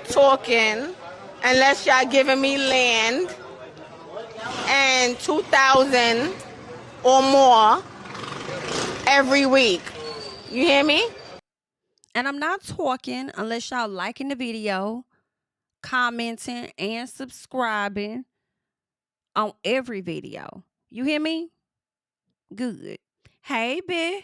not talking unless y'all giving me land and 2,000 or more every week. You hear me? And I'm not talking unless y'all liking the video, commenting, and subscribing on every video. You hear me? Good. Hey, bitch.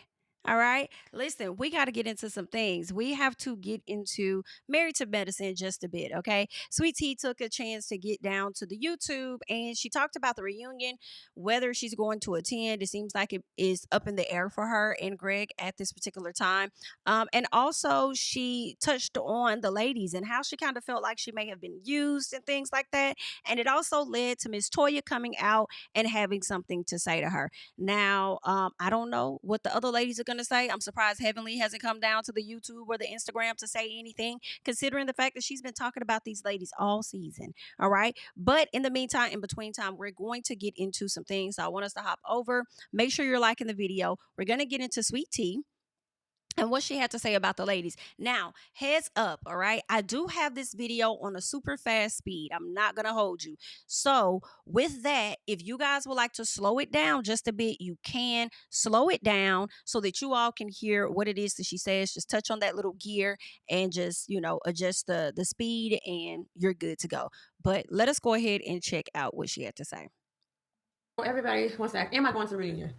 All right. Listen, we got to get into some things. We have to get into Married to Medicine just a bit, okay? Sweet Tea took a chance to get down to the YouTube and she talked about the reunion, whether she's going to attend. It seems like it is up in the air for her and Greg at this particular time. And also, she touched on the ladies and how she kind of felt like she may have been used and things like that. And it also led to Miss Toya coming out and having something to say to her. Now, I don't know what the other ladies are going to say. I'm surprised Heavenly hasn't come down to the YouTube or the Instagram to say anything, considering the fact that she's been talking about these ladies all season. All right. But in the meantime, in between time, we're going to get into some things. So I want us to hop over. Make sure you're liking the video. We're going to get into Sweet Tea and what she had to say about the ladies. Now, heads up, all right? I do have this video on a super fast speed. I'm not going to hold you. So, with that, if you guys would like to slow it down just a bit, you can slow it down so that you all can hear what it is that she says. Just touch on that little gear and just, adjust the speed and you're good to go. But let us go ahead and check out what she had to say. Everybody wants to ask, am I going to the reunion?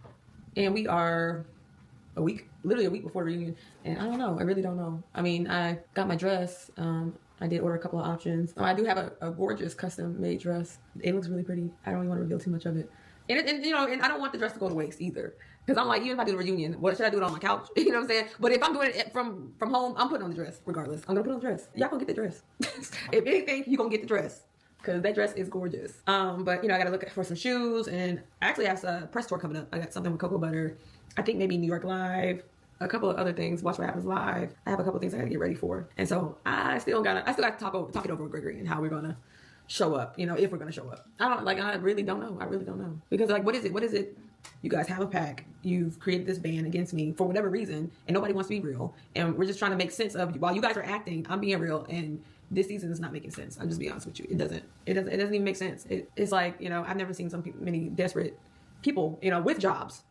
And we are literally a week before the reunion, and I don't know. I really don't know. I mean, I got my dress. I did order a couple of options. I do have a gorgeous custom made dress. It looks really pretty. I don't even want to reveal too much of it. And I don't want the dress to go to waste either. Because I'm like, even if I do the reunion, what should I do it on my couch? You know what I'm saying? But if I'm doing it from home, I'm putting on the dress regardless. I'm gonna put on the dress. Y'all gonna get the dress. If anything, you gonna get the dress. Because that dress is gorgeous. But I gotta look for some shoes, and I actually have a press tour coming up. I got something with cocoa butter. I think maybe New York Live, a couple of other things. Watch What Happens Live. I have a couple of things I gotta get ready for, and so I still got to talk it over with Gregory and how we're gonna show up. If we're gonna show up. I really don't know. I really don't know because what is it? You guys have a pack. You've created this band against me for whatever reason, and nobody wants to be real. And we're just trying to make sense of while you guys are acting, I'm being real, and this season is not making sense. I'll just be honest with you. It doesn't even make sense. It's like, I've never seen many desperate people, with jobs,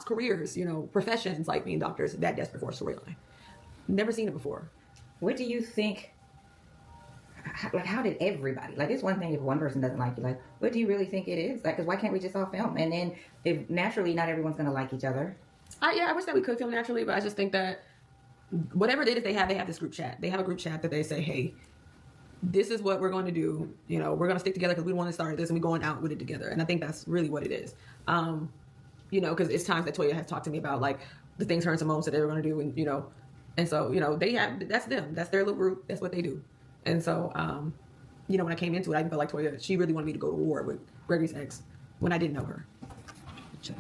careers, professions like being doctors that desperate for a storyline. Never seen it before. What do you think? How did everybody? It's one thing if one person doesn't like you. What do you really think it is? Because why can't we just all film? And then if naturally not everyone's gonna like each other. I wish that we could film naturally, but I just think that whatever it is they have this group chat. They have a group chat that they say, hey, this is what we're going to do. We're going to stick together because we want to start this and we're going out with it together. And I think that's really what it is. Because it's times that Toya has talked to me about the things her and Simone said they were going to do. And so, they have, that's them. That's their little group. That's what they do. And so, when I came into it, I felt like Toya, she really wanted me to go to war with Gregory's ex when I didn't know her. She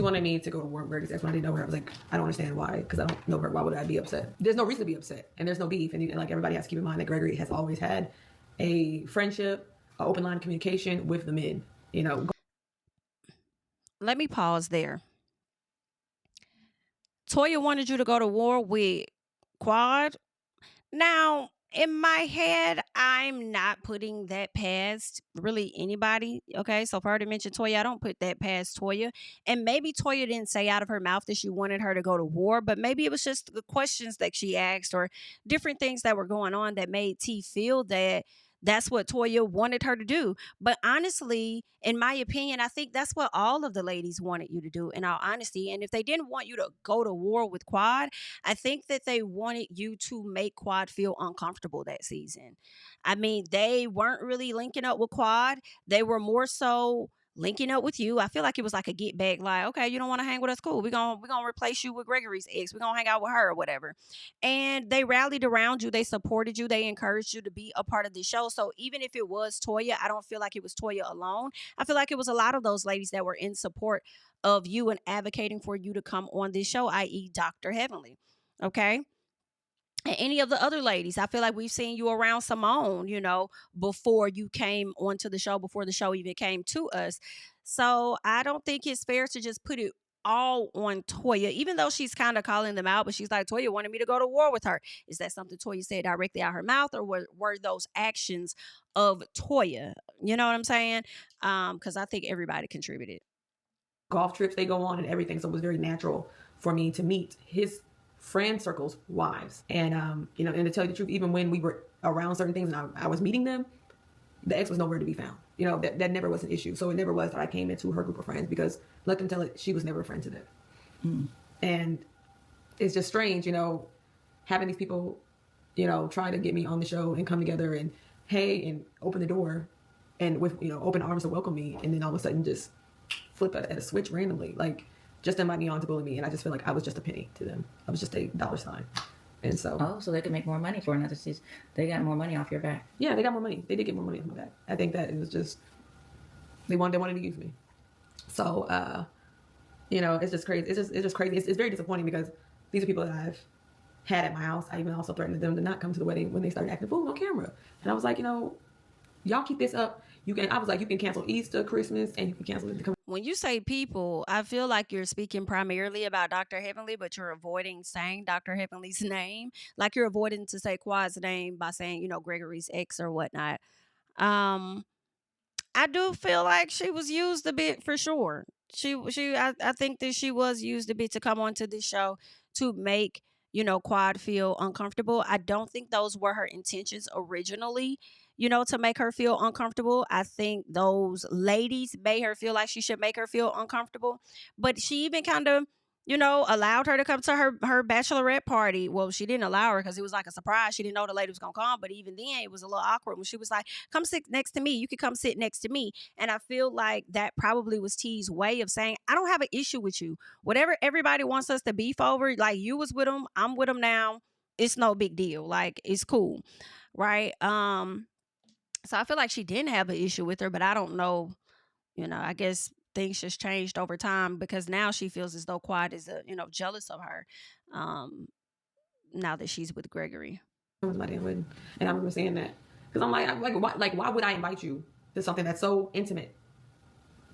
wanted me to go to war with Gregory's ex when I didn't know her. I was like, I don't understand why, because I don't know her. Why would I be upset? There's no reason to be upset, and there's no beef. And everybody has to keep in mind that Gregory has always had a friendship, an open line of communication with the men. Let me pause there. Toya wanted you to go to war with Quad. Now, in my head, I'm not putting that past really anybody. Okay, so for her to mention Toya, I don't put that past Toya. And maybe Toya didn't say out of her mouth that she wanted her to go to war, but maybe it was just the questions that she asked or different things that were going on that made T feel that that's what Toya wanted her to do. But honestly, in my opinion, I think that's what all of the ladies wanted you to do, in all honesty. And if they didn't want you to go to war with Quad, I think that they wanted you to make Quad feel uncomfortable that season. I mean, they weren't really linking up with Quad. They were more so linking up with you. I feel like it was like a get back, okay, you don't want to hang with us, cool. We're gonna replace you with Gregory's ex. We're gonna hang out with her or whatever. And they rallied around you, they supported you, they encouraged you to be a part of the show. So even if it was Toya, I don't feel like it was Toya alone. I feel like it was a lot of those ladies that were in support of you and advocating for you to come on this show, i.e. Dr. Heavenly. Okay. And any of the other ladies, I feel like we've seen you around Simone, before you came onto the show, before the show even came to us. So I don't think it's fair to just put it all on Toya, even though she's kind of calling them out, but she's like, Toya wanted me to go to war with her. Is that something Toya said directly out her mouth, or were those actions of Toya? You know what I'm saying? Because I think everybody contributed. Golf trips they go on and everything, so it was very natural for me to meet his friend circle's wives. And you know, and to tell you the truth, even when we were around certain things and I was meeting them, the ex was nowhere to be found. You know, that never was an issue. So it never was that I came into her group of friends, because let them tell it, she was never a friend to them. And it's just strange, you know, having these people, you know, try to get me on the show and come together and hey, and open the door and with, you know, open arms to welcome me, and then all of a sudden just flip at a switch randomly, like just invite me on to bully me. And I just feel like I was just a penny to them. I was just a dollar sign. And so so they could make more money for another season. They got more money off your back. Yeah, they got more money. They did get more money off my back. I think that it was just they wanted to use me. So you know, it's just crazy. It's just crazy. It's very disappointing, because these are people that I've had at my house. I even also threatened them to not come to the wedding when they started acting a fool on camera. And I was like, you know, y'all keep this up. I was like, you can cancel Easter, Christmas, and you can cancel it. When you say people, I feel like you're speaking primarily about Dr. Heavenly, but you're avoiding saying Dr. Heavenly's name. Like you're avoiding to say Quad's name by saying, you know, Gregory's ex or whatnot. I do feel like she was used a bit for sure. I think that she was used a bit to come onto this show to make, you know, Quad feel uncomfortable. I don't think those were her intentions originally, you know, to make her feel uncomfortable. I think those ladies made her feel like she should make her feel uncomfortable. But she even kind of, you know, allowed her to come to her bachelorette party. Well, she didn't allow her because it was like a surprise. She didn't know the lady was going to come. But even then, it was a little awkward when she was like, come sit next to me. You could come sit next to me. And I feel like that probably was T's way of saying, I don't have an issue with you. Whatever everybody wants us to beef over, like you was with them, I'm with them now. It's no big deal. Like, it's cool. Right? So I feel like she didn't have an issue with her, but I don't know, you know, I guess things just changed over time, because now she feels as though Quad is, you know, jealous of her now that she's with Gregory. It was my damn wedding. And I remember saying that, because I'm like, why would I invite you to something that's so intimate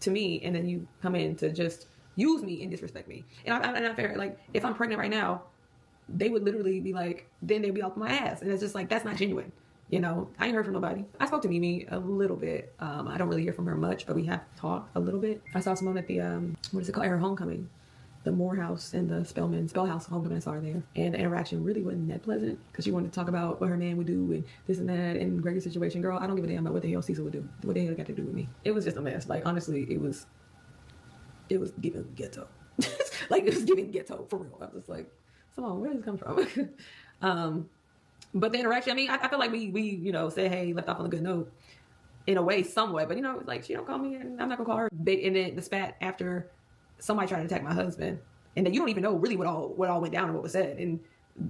to me, and then you come in to just use me and disrespect me? And I'm not fair. Like, if I'm pregnant right now, they would literally be like, then they'd be off my ass. And it's just like, that's not genuine. You know, I ain't heard from nobody. I spoke to Mimi a little bit. I don't really hear from her much, but we have talked a little bit. I saw Simone at the, what is it called? Her homecoming. The Morehouse and the Spellhouse homecoming. I saw her there. And the interaction really wasn't that pleasant, because she wanted to talk about what her man would do and this and that and Gregory's situation. Girl, I don't give a damn about what the hell Cecil would do. What the hell it got to do with me? It was just a mess. Like, honestly, it was giving ghetto. Like, it was giving ghetto, for real. I was just like, Simone, where does this come from? But the interaction, I mean, I feel like we you know, said, hey, left off on a good note in a way, somewhat. But, you know, like, she don't call me and I'm not going to call her. And then the spat after somebody tried to attack my husband. And then you don't even know really what all went down and what was said. And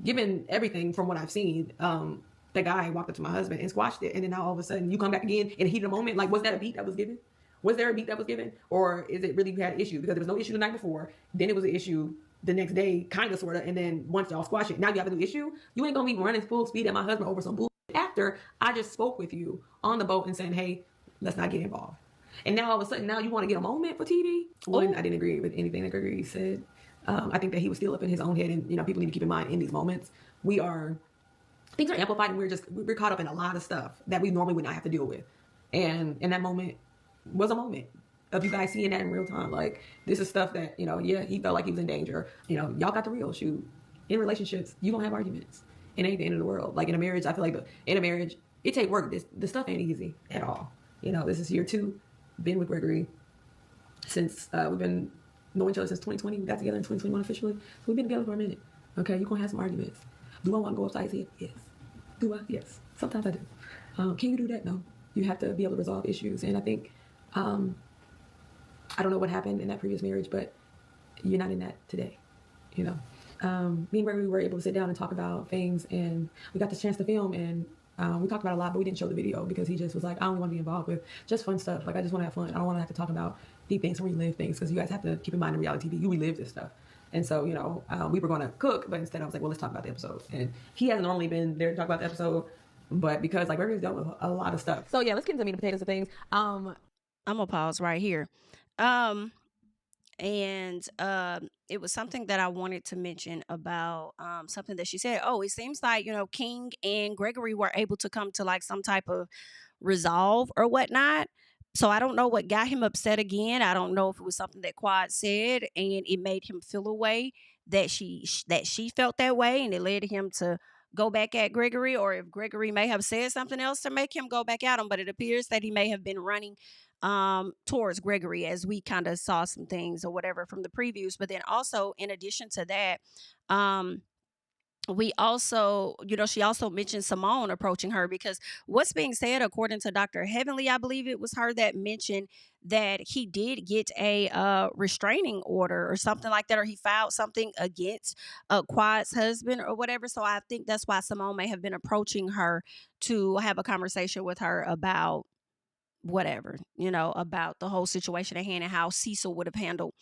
given everything from what I've seen, the guy walked up to my husband and squashed it. And then now all of a sudden you come back again in a heat of the moment. Like, was that a beat that was given? Was there a beat that was given? Or is it really you had an issue? Because there was no issue the night before. Then it was an issue the next day, kind of, sort of, and then once y'all squash it, now you have a new issue. You ain't gonna be running full speed at my husband over some bullshit after I just spoke with you on the boat and saying, hey, let's not get involved. And now all of a sudden, now you want to get a moment for TV? One, I didn't agree with anything that Gregory said. I think that he was still up in his own head, and, you know, people need to keep in mind in these moments, things are amplified, and we're caught up in a lot of stuff that we normally would not have to deal with. And that moment was a moment of you guys seeing that in real time. Like, this is stuff that, you know, yeah, he felt like he was in danger. You know, y'all got the real. Shoot, in relationships, you don't have arguments. It ain't the end of the world. Like, in a marriage, I feel like in a marriage, it take work. This stuff ain't easy at all. You know, this is year 2. Been with Gregory since we've been knowing each other since 2020. We got together in 2021 officially. So we've been together for a minute. Okay, you're gonna have some arguments. Do I want to go upside his head? Yes. Do I? Yes. Sometimes I do. Can you do that? No. You have to be able to resolve issues. And I think I don't know what happened in that previous marriage, but you're not in that today, you know. Me and Gregory were able to sit down and talk about things, and we got the chance to film, and we talked about a lot, but we didn't show the video because he just was like, I only want to be involved with just fun stuff. Like, I just want to have fun. I don't want to have to talk about deep things or relive things, because you guys have to keep in mind in reality TV, you relive this stuff. And so, you know, we were going to cook, but instead I was like, well, let's talk about the episode. And he hasn't normally been there to talk about the episode, but because, like, Gregory's dealt with a lot of stuff. So yeah, let's get into the meat and potatoes of things. I'm gonna pause right here. and it was something that I wanted to mention about something that she said. Oh, it seems like, you know, King and Gregory were able to come to like some type of resolve or whatnot. So I don't know what got him upset again. I don't know if it was something that Quad said and it made him feel a way that she felt that way, and it led him to go back at Gregory, or if Gregory may have said something else to make him go back at him. But it appears that he may have been running towards Gregory, as we kind of saw some things or whatever from the previews. But then also, in addition to that, we also, you know, she also mentioned Simone approaching her, because what's being said, according to Dr. Heavenly, I believe it was her that mentioned that he did get a restraining order or something like that, or he filed something against Quad's husband or whatever. So I think that's why Simone may have been approaching her to have a conversation with her about whatever, you know, about the whole situation at hand and how Cecil would have handled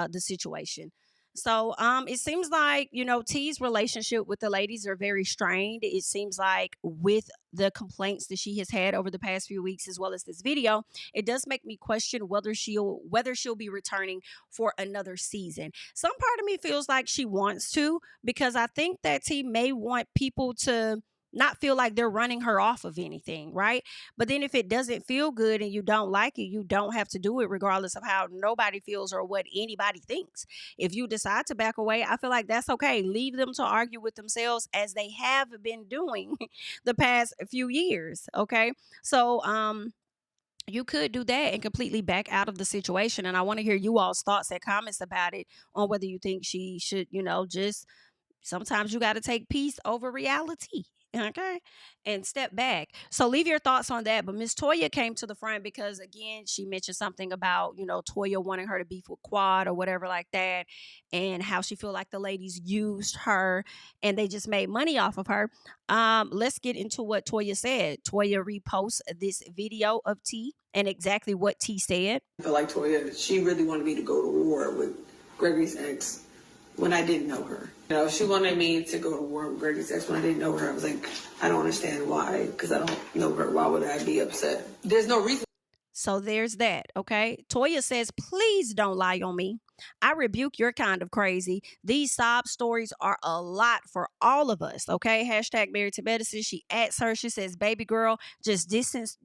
the situation. So it seems like, you know, T's relationship with the ladies are very strained. It seems like with the complaints that she has had over the past few weeks, as well as this video, it does make me question whether she'll be returning for another season. Some part of me feels like she wants to, because I think that T may want people to not feel like they're running her off of anything, right? But then if it doesn't feel good and you don't like it, you don't have to do it, regardless of how nobody feels or what anybody thinks. If you decide to back away, I feel like that's okay. Leave them to argue with themselves, as they have been doing the past few years, okay? So you could do that and completely back out of the situation. And I want to hear you all's thoughts and comments about it, on whether you think she should, you know, just sometimes you got to take peace over reality, okay, and step back. So leave your thoughts on that. But Miss Toya came to the front because, again, she mentioned something about, you know, Toya wanting her to beef with Quad or whatever like that, and how she feel like the ladies used her and they just made money off of her. Let's get into what Toya said. Toya reposts this video of T and exactly what T said. I feel like Toya, she really wanted me to go to war with Gregory's ex when I didn't know her. You know, she wanted me to go to war with Gregory's ex when I didn't know her. I was like, I don't understand why, because I don't know her. Why would I be upset? There's no reason. So there's that, okay? Toya says, please don't lie on me. I rebuke your kind of crazy. These sob stories are a lot for all of us, okay? Hashtag married to medicine. She adds her. She says, baby girl, just distance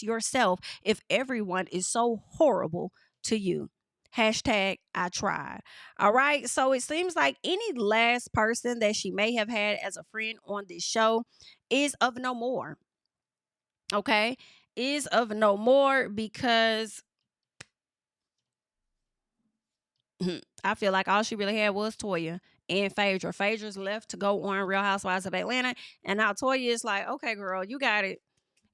yourself if everyone is so horrible to you. Hashtag I tried. All right. So it seems like any last person that she may have had as a friend on this show is of no more. Okay. Is of no more, because I feel like all she really had was Toya and Phaedra. Phaedra's left to go on Real Housewives of Atlanta. And now Toya is like, okay, girl, you got it.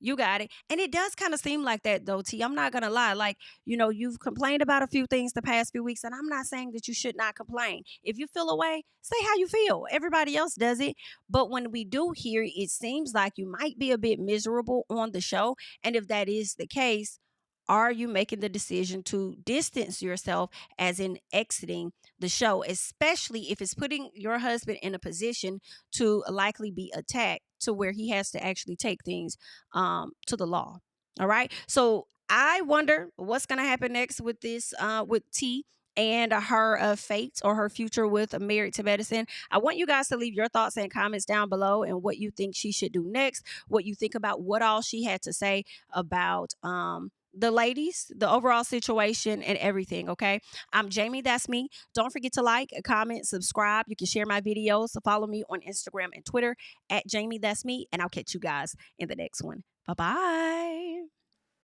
You got it. And it does kind of seem like that, though, T. I'm not going to lie. Like, you know, you've complained about a few things the past few weeks, and I'm not saying that you should not complain. If you feel away, say how you feel. Everybody else does it. But when we do hear it, it seems like you might be a bit miserable on the show. And if that is the case, are you making the decision to distance yourself, as in exiting the show, especially if it's putting your husband in a position to likely be attacked to where he has to actually take things to the law? All right. So I wonder what's going to happen next with this, with T and her fate or her future with Married to Medicine. I want you guys to leave your thoughts and comments down below, and what you think she should do next, what you think about what all she had to say about the ladies, the overall situation, and everything. Okay, I'm Jami. That's me. Don't forget to like, comment, subscribe. You can share my videos. So follow me on Instagram and Twitter at Jami. That's me. And I'll catch you guys in the next one. Bye-bye.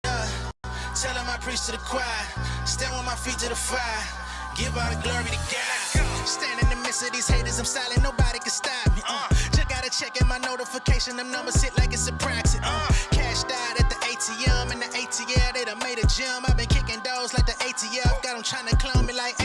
Tell them I preach to the choir. Stand on my feet to the fire. Give all the glory to God. Stand in the midst of these haters. I'm silent. Nobody can stop me. Just gotta check in my notification. Them numbers hit like it's a praxis. Cash died at the ATM. And the ATL, they done made a gym. I've been kicking doors like the ATL. Got them trying to clone me like